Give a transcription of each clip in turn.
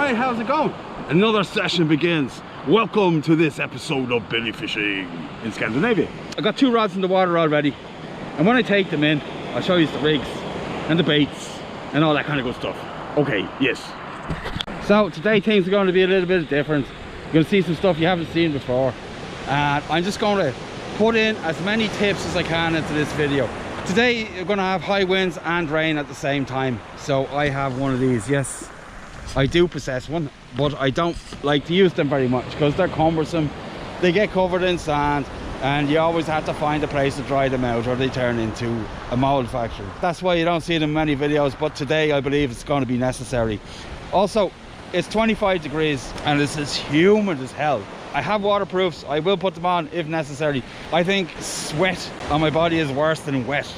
Alright, how's it going? Another session begins. Welcome to this episode of Billyfishing in Scandinavia. I got 2 rods in the water already, and when I take them in, I'll show you the rigs and the baits and all that kind of good stuff. Okay, yes. So today things are going to be a little bit different. You're going to see some stuff you haven't seen before, and I'm just going to put in as many tips as I can into this video. Today you're going to have high winds and rain at the same time, so I have one of these. Yes, I do possess one, but I don't like to use them very much because they're cumbersome. They get covered in sand and you always have to find a place to dry them out, or they turn into a mold factory. That's why you don't see them in many videos, but today I believe it's going to be necessary. Also, it's 25 degrees and it's as humid as hell. I have waterproofs. I will put them on if necessary. I think sweat on my body is worse than wet.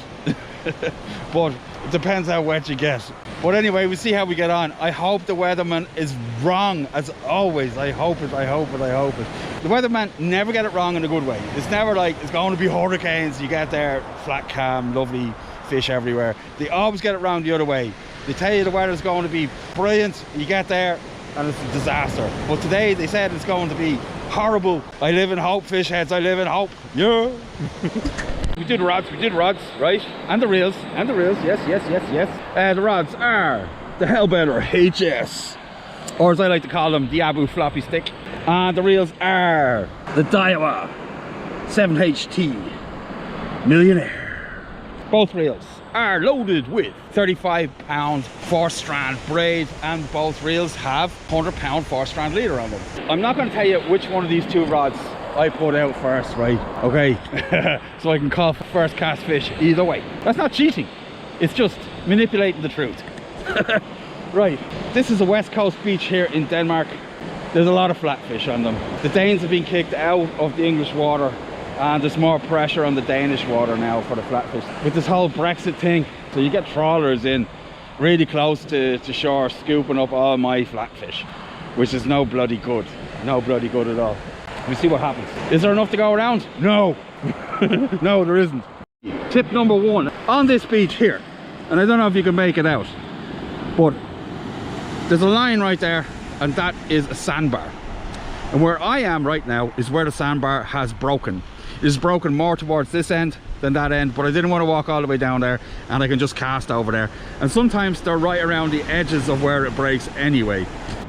But it depends how wet you get. But anyway, we'll see how we get on. I hope the weatherman is wrong as always. I hope it, I hope it, I hope it. The weatherman never get it wrong in a good way. It's never like it's going to be hurricanes. You get there, flat calm, lovely fish everywhere. They always get it wrong the other way. They tell you the weather's going to be brilliant. You get there and it's a disaster. But today they said it's going to be horrible. I live in hope, fish heads. I live in hope. Yeah. We did rods, right? And the reels, yes. The rods are the Hellbender HS, or as I like to call them, the Abu floppy stick. And the reels are the Daiwa 7HT Millionaire. Both reels are loaded with 35-pound 4-strand braid, and both reels have 100-pound 4-strand leader on them. I'm not going to tell you which one of these 2 rods I put out first, right? Okay. So I can call first cast fish either way. That's not cheating, it's just manipulating the truth. Right, this is a west coast beach here in Denmark. There's a lot of flatfish on them. The Danes have been kicked out of the English water, and there's more pressure on the Danish water now for the flatfish with this whole Brexit thing. So you get trawlers in really close to shore scooping up all my flatfish, which is no bloody good. No bloody good at all. We see what happens. Is there enough to go around? No. No, there isn't. Tip number 1 on this beach here, and I don't know if you can make it out, but there's a line right there, and that is a sandbar. And where I am right now is where the sandbar has broken. It's broken more towards this end than that end, but I didn't want to walk all the way down there, and I can just cast over there. And sometimes they're right around the edges of where it breaks anyway.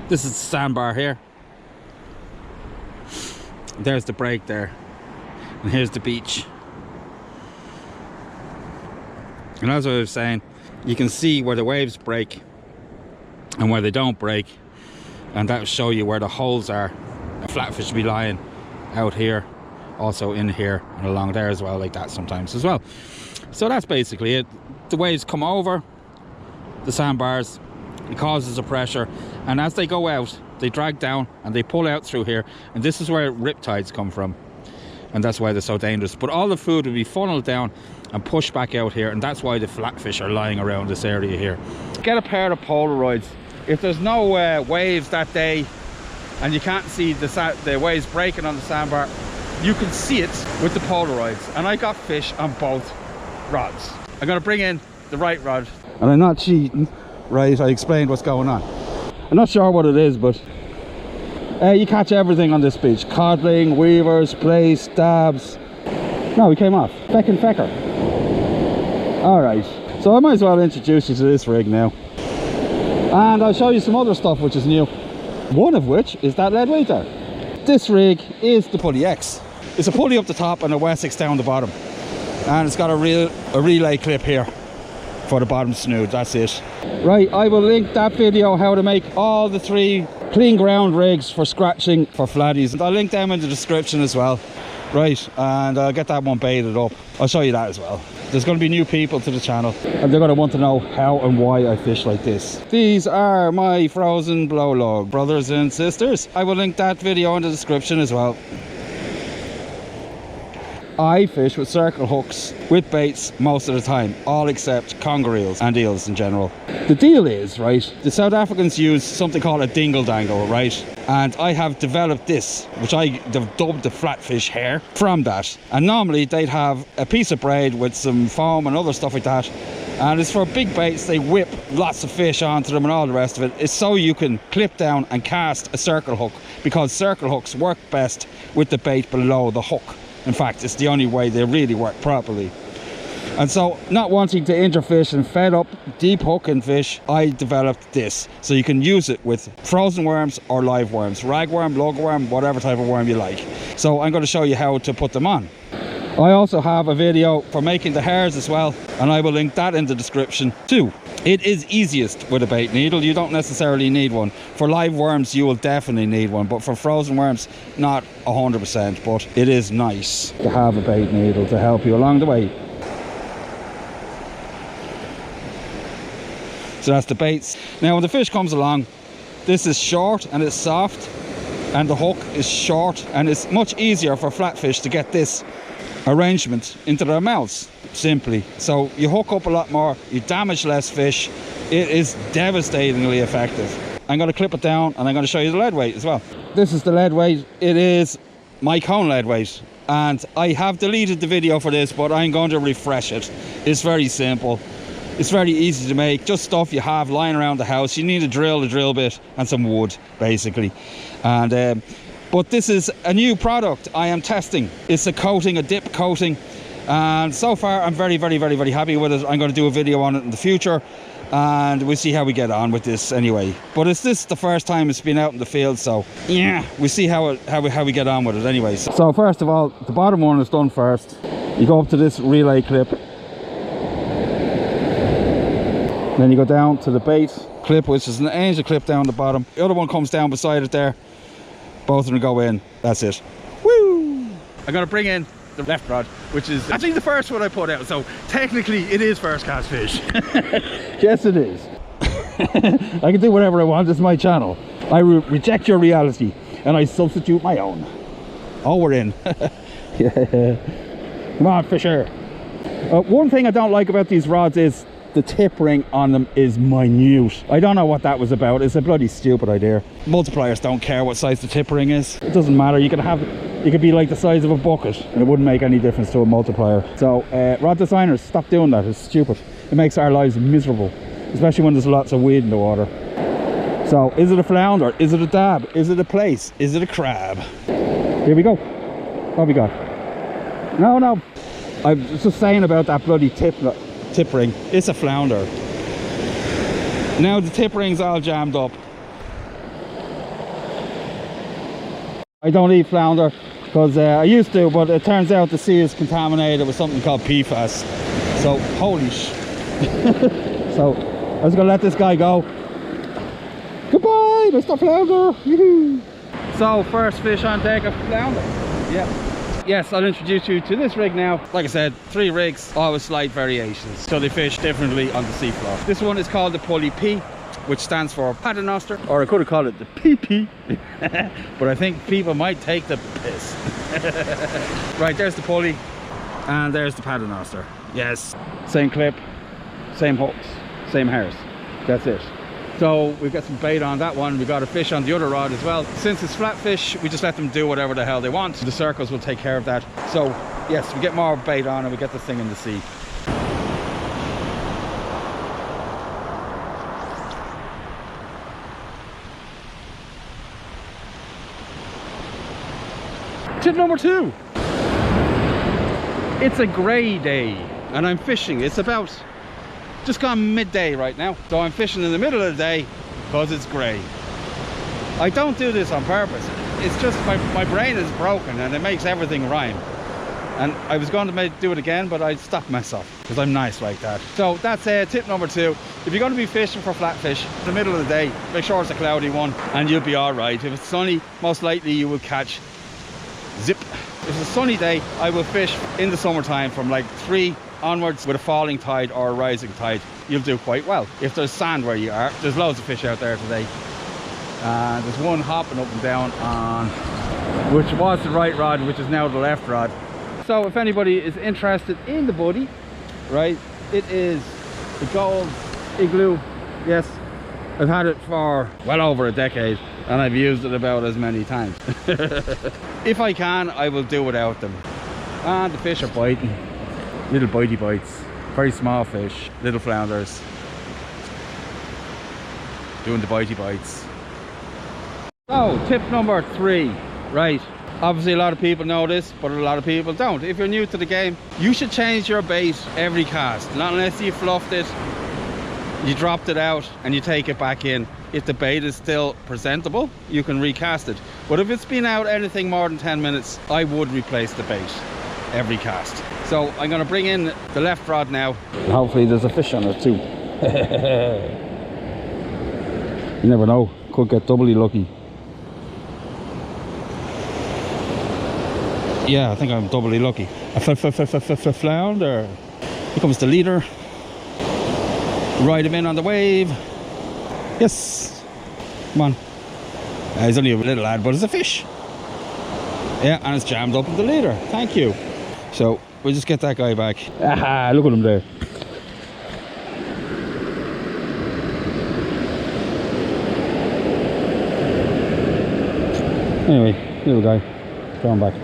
This is the sandbar here. There's the break there, and here's the beach. And as I was saying, you can see where the waves break and where they don't break, and that will show you where the holes are. A flatfish will be lying out here, also in here and along there as well, like that sometimes as well. So that's basically it. The waves come over the sandbars, it causes a pressure, and as they go out, they drag down and they pull out through here, and this is where riptides come from, and that's why they're so dangerous. But all the food will be funneled down and pushed back out here, and that's why the flatfish are lying around this area here. Get a pair of Polaroids. If there's no waves that day and you can't see the waves breaking on the sandbar, you can see it with the Polaroids. And I got fish on both rods. I'm going to bring in the right rod, and I'm not cheating, right? I explained what's going on. I'm not sure what it is, but you catch everything on this beach. Codling, weavers, plaice, stabs. No, we came off. Feck and fecker. Alright, so I might as well introduce you to this rig now. And I'll show you some other stuff which is new. One of which is that lead weight there. This rig is the Pulley X. It's a pulley up the top and a Wessex down the bottom. And it's got a relay clip here for the bottom snood. That's it. Right, I will link that video how to make all the 3 clean ground rigs for scratching for flatties. I'll link them in the description as well. Right, and I'll get that one baited up. I'll show you that as well. There's going to be new people to the channel, and they're going to want to know how and why I fish like this. These are my frozen blow log, brothers and sisters. I will link that video in the description as well. I fish with circle hooks with baits most of the time, all except conger eels and eels in general. The deal is, right, the South Africans use something called a dingle dangle, right? And I have developed this, which I dubbed the flatfish hair, from that. And normally they'd have a piece of braid with some foam and other stuff like that, And it's for big baits. They whip lots of fish onto them and all the rest of it. It's so you can clip down and cast a circle hook, because circle hooks work best with the bait below the hook. In fact, it's the only way they really work properly. And so, not wanting to injure fish and fed up deep hooking fish, I developed this. So you can use it with frozen worms or live worms, ragworm, lugworm, whatever type of worm you like. So I'm going to show you how to put them on. I also have a video for making the hairs as well, and I will link that in the description too. It is easiest with a bait needle. You don't necessarily need one. For live worms you will definitely need one, but for frozen worms not 100%, but it is nice to have a bait needle to help you along the way. So that's the baits. Now when the fish comes along, this is short and it's soft, and the hook is short, and it's much easier for flatfish to get this arrangement into their mouths, simply. So you hook up a lot more, you damage less fish. It is devastatingly effective. I'm going to clip it down and I'm going to show you the lead weight as well. This is the lead weight. It is my cone lead weight, and I have deleted the video for this, but I'm going to refresh it. It's very simple. It's very easy to make, just stuff you have lying around the house. You need a drill bit and some wood, basically. And but this is a new product I am testing. It's a coating, a dip coating, and so far I'm very happy with it. I'm going to do a video on it in the future, and we'll see how we get on with this anyway. But it's this the first time it's been out in the field, so yeah, we'll see how we get on with it anyway. So first of all, the bottom one is done first. You go up to this relay clip, then you go down to the bait clip, which is an angel clip down the bottom. The other one comes down beside it there. Both of them go in. That's it. Woo! I'm going to bring in the left rod, which is actually the first one I put out, so technically it is first cast fish. Yes, it is. I can do whatever I want. It's my channel. I reject your reality and I substitute my own. Oh, we're in. Yeah. Come on, fisher. One thing I don't like about these rods is the tip ring on them is minute. I don't know what that was about. It's a bloody stupid idea. Multipliers don't care what size the tip ring is. It doesn't matter. You could be like the size of a bucket and it wouldn't make any difference to a multiplier. So rod designers, stop doing that. It's stupid. It makes our lives miserable, especially when there's lots of weed in the water. So is it a flounder? Is it a dab? Is it a plaice? Is it a crab? Here we go. What have we got? No, I was just saying about that bloody tip ring. It's a flounder. Now the tip ring's all jammed up. I don't eat flounder because I used to, but it turns out the sea is contaminated with something called PFAS. So holy sh. So I was gonna let this guy go. Goodbye, Mr. Flounder. So first fish on deck of flounder. Yeah. Yes, I'll introduce you to this rig now. Like I said, 3 rigs, all with slight variations, so they fish differently on the seafloor. This one is called the Pulley P, which stands for paternoster, or I could have called it the PP, but I think people might take the piss. Right, there's the pulley, and there's the paternoster. Yes, same clip, same hooks, same hairs. That's it. So we've got some bait on that one. We've got a fish on the other rod as well. Since it's flatfish, we just let them do whatever the hell they want. The circles will take care of that. So yes, we get more bait on and we get this thing in the sea. Tip number 2. It's a grey day and I'm fishing. It's about just gone midday right now, so I'm fishing in the middle of the day because it's grey. I don't do this on purpose. It's just my brain is broken and it makes everything rhyme. And I was going to do it again, but I stopped myself because I'm nice like that. So that's tip number 2. If you're going to be fishing for flatfish in the middle of the day, make sure it's a cloudy one and you'll be all right. If it's sunny, most likely you will catch zip. If it's a sunny day, I will fish in the summertime from like 3 onwards with a falling tide or a rising tide. You'll do quite well. If there's sand where you are, there's loads of fish out there today. There's one hopping up and down on, which was the right rod, which is now the left rod. So if anybody is interested in the buddy, right, it is the gold igloo. Yes, I've had it for well over a decade and I've used it about as many times. If I can, I will do without them. And the fish are biting. Little bitey bites. Very small fish, little flounders. Doing the bitey bites. So, tip number 3, right? Obviously a lot of people know this, but a lot of people don't. If you're new to the game, you should change your bait every cast. Not unless you fluffed it, you dropped it out and you take it back in. If the bait is still presentable, you can recast it. But if it's been out anything more than 10 minutes, I would replace the bait every cast. So I'm gonna bring in the left rod now. Hopefully there's a fish on it too. You never know, could get doubly lucky. Yeah, I think I'm doubly lucky. A flounder. Here comes the leader. Ride him in on the wave. Yes. Come on. He's only a little lad, but it's a fish. Yeah, and it's jammed up in the leader. Thank you. So we'll just get that guy back. Aha, look at him there. Anyway, little guy. Throw him back.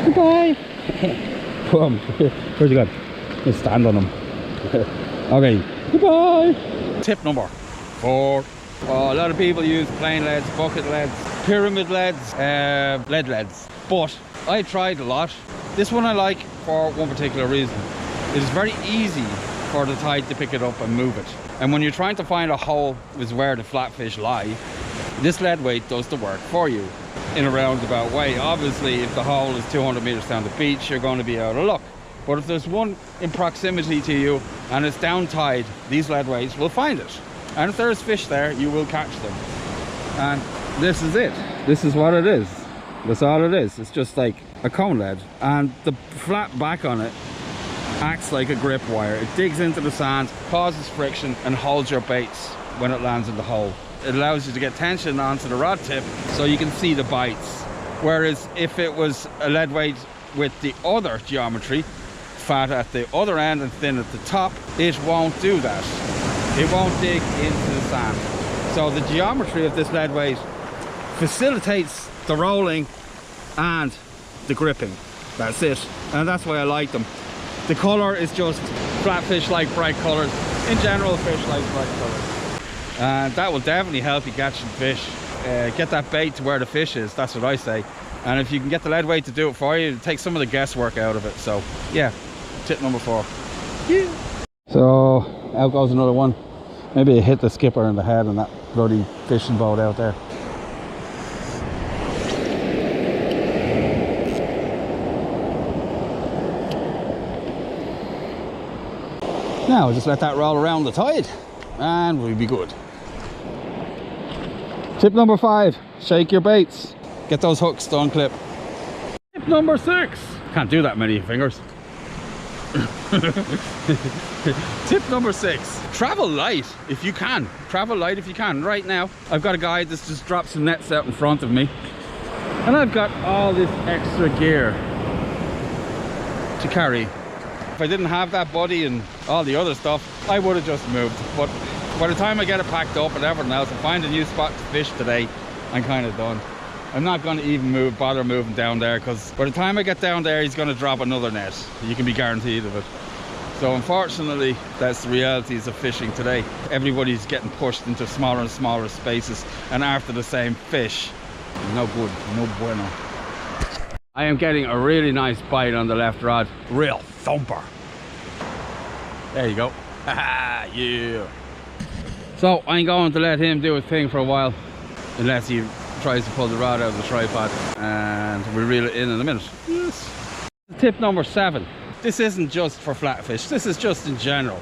Goodbye. Boom. Where's he gone? Let's stand on him. Okay. Goodbye. Tip number 4. Well, a lot of people use plain leads, bucket leads, pyramid leads, lead leads. But I tried a lot. This one I like for one particular reason. It is very easy for the tide to pick it up and move it. And when you're trying to find a hole is where the flatfish lie, this lead weight does the work for you in a roundabout way. Obviously, if the hole is 200 meters down the beach, you're going to be out of luck. But if there's one in proximity to you and it's down tide, these lead weights will find it. And if there's fish there, you will catch them. And this is it. This is what it is. That's all it is. It's just like a cone lead. And the flat back on it acts like a grip wire. It digs into the sand, causes friction, and holds your baits when it lands in the hole. It allows you to get tension onto the rod tip so you can see the bites. Whereas if it was a lead weight with the other geometry, fat at the other end and thin at the top, it won't do that. It won't dig into the sand. So the geometry of this lead weight facilitates the rolling and the gripping. That's it. And that's why I like them. The color is just flatfish like bright colors. In general, fish like bright colors. And that will definitely help you catch fish. Get that bait to where the fish is, that's what I say. And if you can get the lead weight to do it for you, it takes some of the guesswork out of it. So yeah, tip number 4. Yeah. So out goes another one. Maybe I hit the skipper in the head on that bloody fishing boat out there. Now we'll just let that roll around the tide and we'll be good. Tip number 5, shake your baits. Get those hooks done clip. Tip number 6. Can't do that many fingers. Tip number 6. Travel light if you can. Travel light if you can. Right now, I've got a guy that's just dropped some nets out in front of me. And I've got all this extra gear to carry. If I didn't have that buddy and all the other stuff, I would have just moved. But by the time I get it packed up and everything else and find a new spot to fish today, I'm kind of done. I'm not going to even bother moving down there, because by the time I get down there, he's going to drop another net. You can be guaranteed of it. So unfortunately, that's the realities of fishing today. Everybody's getting pushed into smaller and smaller spaces and after the same fish. No good, no bueno. I am getting a really nice bite on the left rod. Real thumper. There you go. Yeah. So I ain't going to let him do his thing for a while, unless he tries to pull the rod out of the tripod, and we'll reel it in a minute. Yes. Tip number 7. This isn't just for flatfish, this is just in general.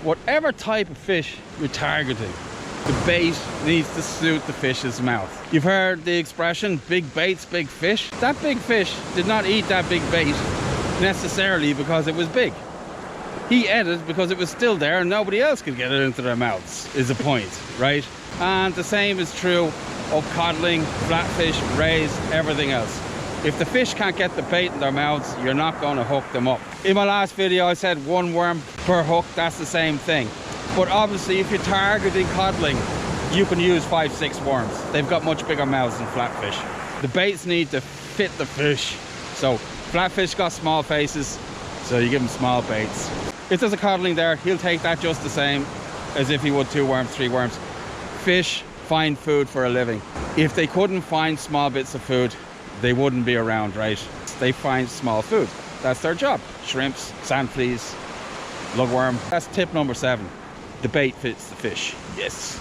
Whatever type of fish you're targeting, the bait needs to suit the fish's mouth. You've heard the expression, big baits, big fish. That big fish did not eat that big bait necessarily because it was big. He ate it because it was still there and nobody else could get it into their mouths, is the point, right? And the same is true of coddling, flatfish, rays, everything else. If the fish can't get the bait in their mouths, you're not going to hook them up. In my last video, I said 1 worm per hook. That's the same thing. But obviously, if you're targeting coddling, you can use 5-6 worms. They've got much bigger mouths than flatfish. The baits need to fit the fish. So Flatfish got small faces, so you give them small baits. If there's a codling there, he'll take that just the same as if he would 2 worms, 3 worms. Fish find food for a living. If they couldn't find small bits of food, they wouldn't be around, right? They find small food. That's their job. Shrimps, sand fleas, lugworm. That's tip number 7. The bait fits the fish. Yes.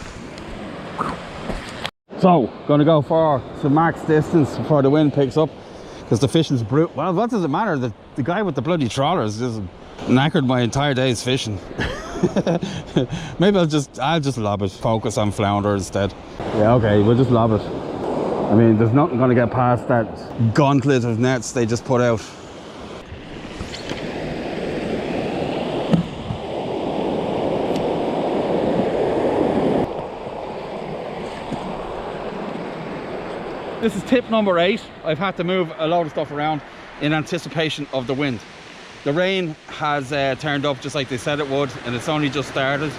So, gonna go for some max distance before the wind picks up, because the fishing's brutal. Well, what does it matter? The guy with the bloody trawlers just knackered my entire day's fishing. Maybe I'll just lob it. Focus on flounder instead. Yeah, okay, we'll just lob it. I mean, there's nothing gonna get past that gauntlet of nets they just put out. This is tip number 8. I've had to move a load of stuff around in anticipation of the wind. The rain has turned up just like they said it would, and it's only just started.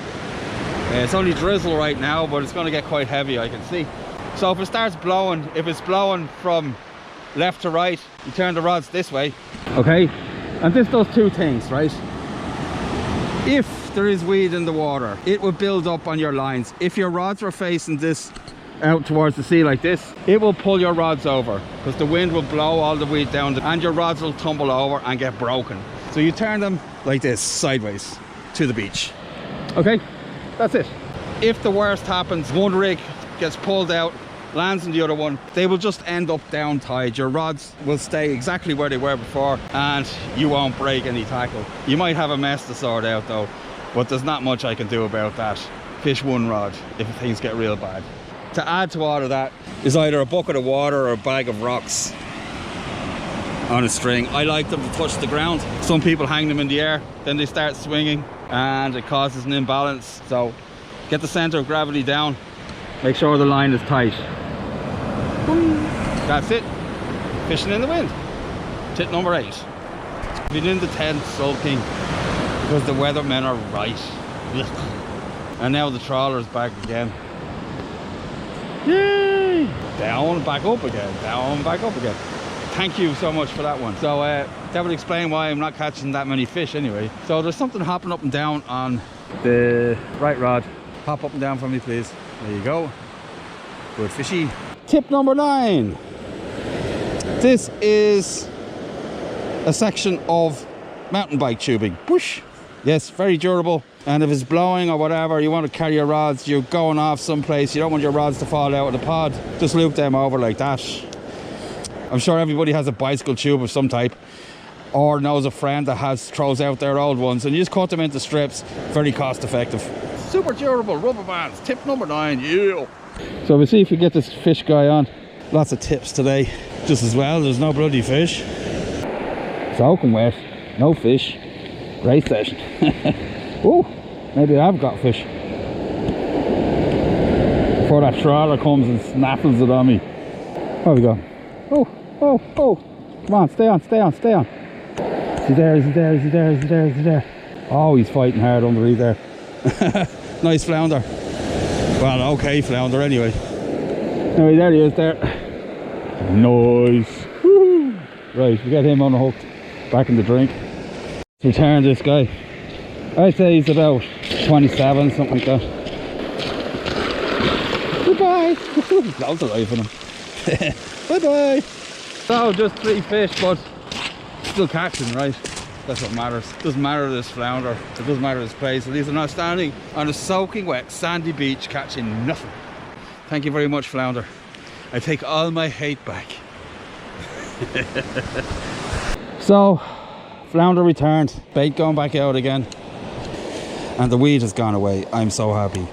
It's only drizzle right now, but it's going to get quite heavy, I can see. So if it starts blowing, if it's blowing from left to right, you turn the rods this way. Okay, and this does 2 things, right? If there is weed in the water, it will build up on your lines. If your rods were facing this out towards the sea like this, it will pull your rods over, because the wind will blow all the weed down and your rods will tumble over and get broken. So you turn them like this, sideways to the beach. Okay, that's it. If the worst happens, one rig gets pulled out, lands in the other one, they will just end up down tied. Your rods will stay exactly where they were before and you won't break any tackle. You might have a mess to sort out though, but there's not much I can do about that. Fish one rod if things get real bad. To add to all of that is either a bucket of water or a bag of rocks on a string. I like them to touch the ground. Some people hang them in the air, then they start swinging and it causes an imbalance. So get the center of gravity down, make sure the line is tight. Boom. That's it. Fishing in the wind. Tip number 8. Been in the tent sulking because the weathermen are right. And now the trawler's back again. Yay! Down, back up again, down, back up again. Thank you so much for that one. So that would explain why I'm not catching that many fish anyway. So there's something hopping up and down on the right rod. Hop up and down for me, please. There you go. Good fishy. Tip number 9. This is a section of mountain bike tubing. Whoosh. Yes, very durable. And if it's blowing or whatever, you want to carry your rods, you're going off someplace, you don't want your rods to fall out of the pod, just loop them over like that. I'm sure everybody has a bicycle tube of some type, or knows a friend that throws out their old ones, and you just cut them into strips. Very cost effective. Super durable rubber bands. Tip number 9. Yeah. So we'll see if we get this fish guy on. Lots of tips today. Just as well, there's no bloody fish. Soaking wet, no fish. Great session. Oh, maybe I've got fish. Before that trawler comes and snaffles it on me. Where we go? Oh, oh, oh. Come on, stay on, stay on, stay on. Is he there, is he there, is he there, is he there, is he there? Oh, he's fighting hard underneath there. Nice flounder. Well, okay flounder anyway. Anyway, there he is there. Nice. Woo. Right, we get him on the hook. Back in the drink. Let's return this guy. I'd say he's about 27, something like that. Goodbye! Loads of life in him. Bye-bye! So, just 3 fish, but still catching, right? That's what matters. It doesn't matter this flounder. It doesn't matter this place. At least I'm not standing on a soaking wet sandy beach catching nothing. Thank you very much, flounder. I take all my hate back. So, flounder returned. Bait going back out again. And the weed has gone away. I'm so happy.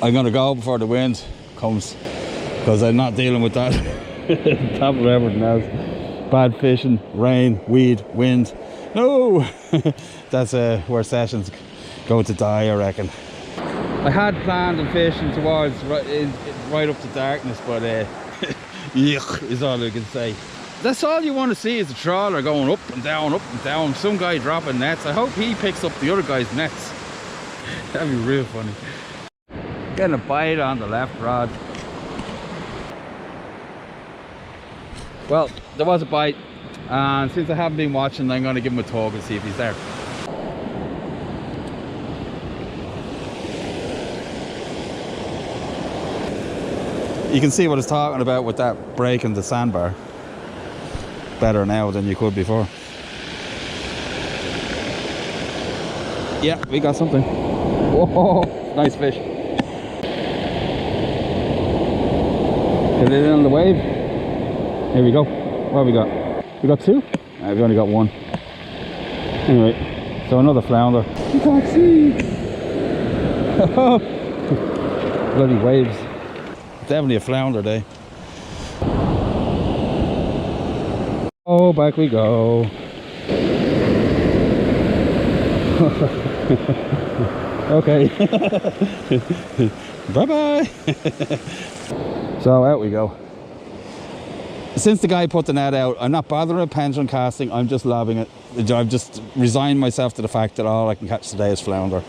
I'm gonna go before the wind comes, because I'm not dealing with that. Top of everything else. Bad fishing, rain, weed, wind. No! That's where sessions go to die, I reckon. I had planned on fishing towards right up to darkness, but yuck is all I can say. that's all you want to see is a trawler going up and down, some guy dropping nets. I hope he picks up the other guy's nets. That'd be real funny. Getting a bite on the left rod. Well, there was a bite, and since I haven't been watching, I'm going to give him a tug and see if he's there. You can see what I was talking about with that break in the sandbar. Better now than you could before. Yeah, we got something. Whoa, nice fish. Get it in on the wave. Here we go. What have we got? We got two? We've only got one. Anyway, so another flounder. You can't see. Bloody waves. Definitely a flounder day. Oh, back we go. Okay. Bye-bye. So out we go. Since the guy put the net out, I'm not bothering with pendulum casting, I'm just lobbing it. I've just resigned myself to the fact that all I can catch today is flounder.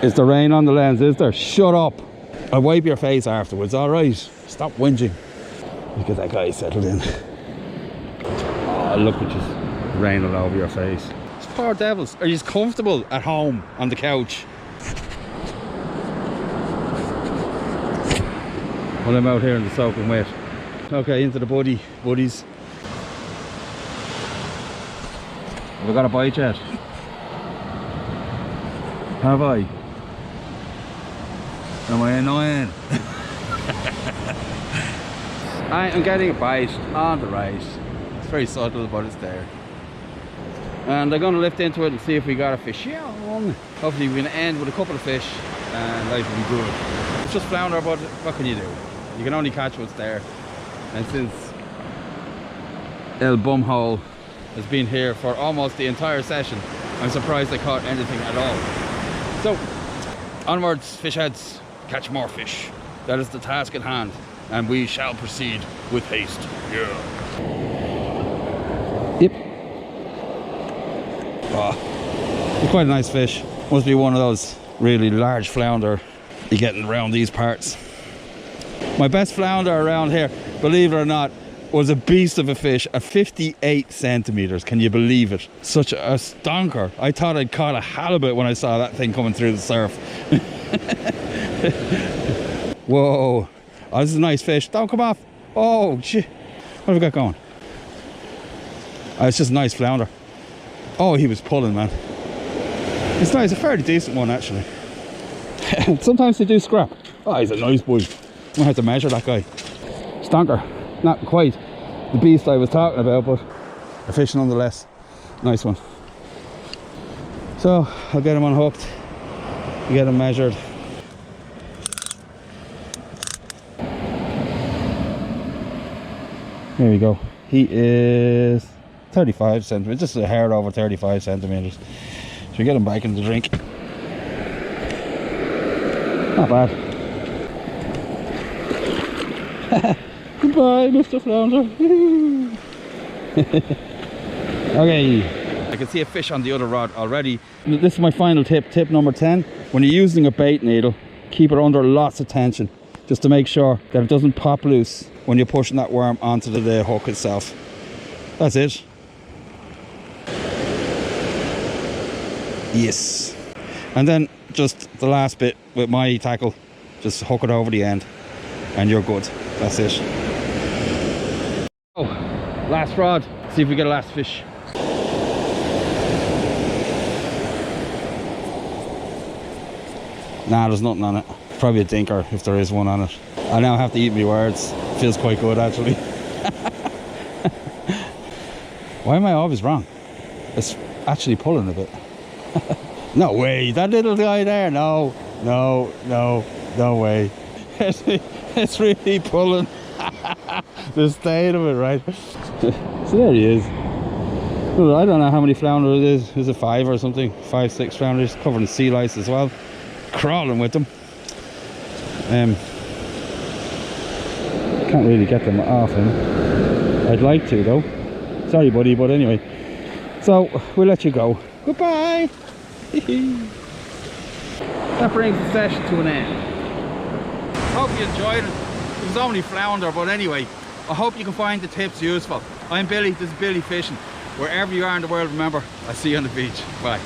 Is there rain on the lens, is there? Shut up. I'll wipe your face afterwards, alright? Stop whinging. Look at that guy settled in. Oh, look at just rain all over your face. These poor devils. Are you comfortable at home on the couch? Well, I'm out here in the soaking wet. Okay, into the buddies. Have I got a bite yet? Have I? Am I annoying? I am getting a bite on the right. It's very subtle, but it's there. And I'm going to lift into it and see if we got a fish. Yeah, hopefully we're going to end with a couple of fish and life will be good. It's just flounder, but what can you do? You can only catch what's there. And since El Bumhole has been here for almost the entire session, I'm surprised I caught anything at all. So, onwards, fish heads, catch more fish. That is the task at hand, and we shall proceed with haste. Yeah. Yep. Oh, it's quite a nice fish. Must be one of those really large flounder you're getting around these parts. My best flounder around here, believe it or not, was a beast of a fish at 58 centimeters. Can you believe it? Such a stonker. I thought I'd caught a halibut when I saw that thing coming through the surf. Whoa. Oh, this is a nice fish. Don't come off. Oh, shit. What have we got going? Oh, it's just a nice flounder. Oh, he was pulling, man. It's nice. A fairly decent one, actually. Sometimes they do scrap. Oh, he's a nice boy. I'm gonna have to measure that guy. Stonker. Not quite the beast I was talking about, but a fish nonetheless. Nice one. So I'll get him unhooked, get him measured. There we go. He is 35 centimeters, just a hair over 35 centimeters. So we get him back in the drink. Not bad. Goodbye, Mr. Flounder. Okay, I can see a fish on the other rod already. This is my final tip, tip number 10. When you're using a bait needle, keep it under lots of tension, just to make sure that it doesn't pop loose when you're pushing that worm onto the hook itself. That's it. Yes. And then just the last bit with my tackle, just hook it over the end and you're good. That's it. Oh, last rod. See if we get a last fish. Nah, there's nothing on it. Probably a dinker if there is one on it. I now have to eat my words. Feels quite good, actually. Why am I always wrong? It's actually pulling a bit. No way, that little guy there. No way. It's really pulling. The state of it, right? So there he is. Well, I don't know how many flounder it is. Is it 5 or something? 5, 6 flounders, covered in sea lice as well. Crawling with them. Can't really get them off him. I'd like to though. Sorry buddy, but anyway. So we'll let you go. Goodbye. That brings the session to an end. Hope you enjoyed it. It was only flounder, but anyway, I hope you can find the tips useful. I'm Billy, this is Billy Fishing. Wherever you are in the world, remember, I'll see you on the beach. Bye.